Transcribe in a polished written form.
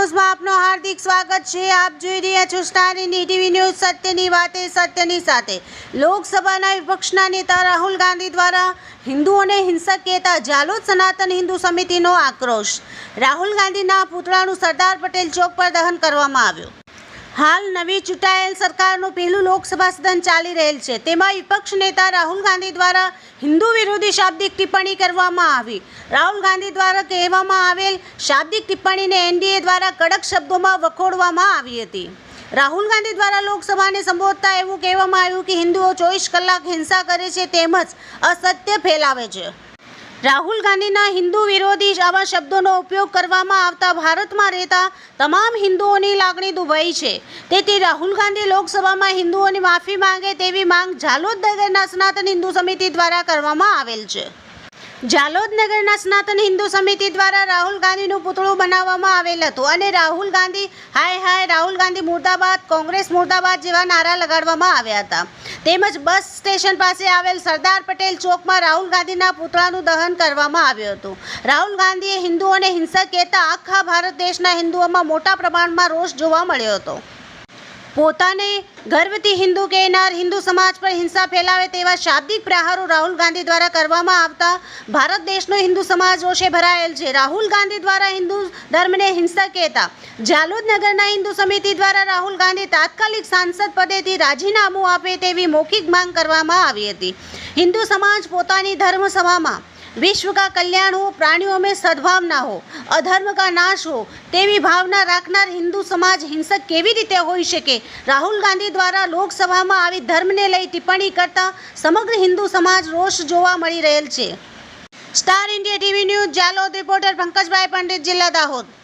ન્યૂઝમાં આપનું હાર્દિક સ્વાગત છે। આપ જોઈ રહ્યા છો સ્ટાર ઇન્ડિયા ટીવી ન્યૂઝ। સત્યની વાતે સત્યની સાથે। લોકસભાના વિપક્ષના નેતા રાહુલ ગાંધી દ્વારા હિન્દુઓને હિંસક કહેતા જાલોદ સનાતન હિન્દુ સમિતિનો આક્રોશ। રાહુલ ગાંધીના પુતળાનું સરદાર પટેલ ચોક પર દહન કરવામાં આવ્યું। હાલ નવી ચૂંટાયેલ સરકારનું પહેલું લોકસભા સદન ચાલી રહેલ છે, તેમાં વિપક્ષ નેતા રાહુલ ગાંધી દ્વારા હિન્દુ વિરોધી શાબ્દિક ટિપ્પણી કરવામાં આવી। રાહુલ ગાંધી દ્વારા કહેવામાં આવેલ શાબ્દિક ટિપ્પણીને એનડીએ દ્વારા કડક શબ્દોમાં વખોડવામાં આવી હતી। રાહુલ ગાંધી દ્વારા લોકસભાને સંબોધતા એવું કહેવામાં આવ્યું કે હિન્દુઓ 24 કલાક હિંસા કરે છે તેમજ અસત્ય ફેલાવે છે। રાહુલ ગાંધીના હિન્દુ વિરોધી આવા શબ્દોનો ઉપયોગ કરવામાં આવતા ભારતમાં રહેતા તમામ હિન્દુઓની લાગણી દુભાઈ છે। તેથી રાહુલ ગાંધી લોકસભામાં હિન્દુઓની માફી માંગે તેવી માંગ જાલોદ નગરના સનાતન હિન્દુ સમિતિ દ્વારા કરવામાં આવેલ છે। જાલોદ નગરના સનાતન હિન્દુ સમિતિ દ્વારા રાહુલ ગાંધીનું પુતળું બનાવવામાં આવેલ હતું અને રાહુલ ગાંધી હાય હાય, રાહુલ ગાંધી મુર્દાબાદ, કોંગ્રેસ મુર્દાબાદ જેવા નારા લગાડવામાં આવ્યા હતા। તેમજ બસ સ્ટેશન પાસે આવેલ સરદાર પટેલ ચોકમાં રાહુલ ગાંધીના પુતળાનું દહન કરવામાં આવ્યું હતું। રાહુલ ગાંધીએ હિન્દુઓને હિંસક કહેતા આખા ભારત દેશના હિન્દુઓમાં મોટા પ્રમાણમાં રોષ જોવા મળ્યો હતો। પોતાને ગર્વથી હિન્દુ કહેનાર હિન્દુ સમાજ પર હિંસા ફેલાવે તેવા શાબ્દિક પ્રહારો રાહુલ ગાંધી દ્વારા કરવામાં આવતા ભારત દેશનો હિન્દુ સમાજ રોષે ભરાયેલ છે। રાહુલ ગાંધી દ્વારા હિન્દુ ધર્મને હિંસા કહેતા જાલોદ નગરના હિન્દુ સમિતિ દ્વારા રાહુલ ગાંધી તાત્કાલિક સાંસદ પદેથી રાજીનામું આપે તેવી મૌખિક માંગ કરવામાં આવી હતી। હિન્દુ સમાજ પોતાની ધર્મ સભામાં विश्व का कल्याण हो, प्राणियों में सद्भावना हो, अधर्म का नाश हो तेवी भावना राखनार हिंदू समाज हिंसक केवी रीते होई शके? राहुल गांधी द्वारा लोकसभामां आवी धर्मने लई टिप्पणी करता समग्र हिंदू समाज रोष जोवा मळी रहेल छे। Star India TV news Jhalod, reporter Pankajbhai Pandit, जिला दाहोद।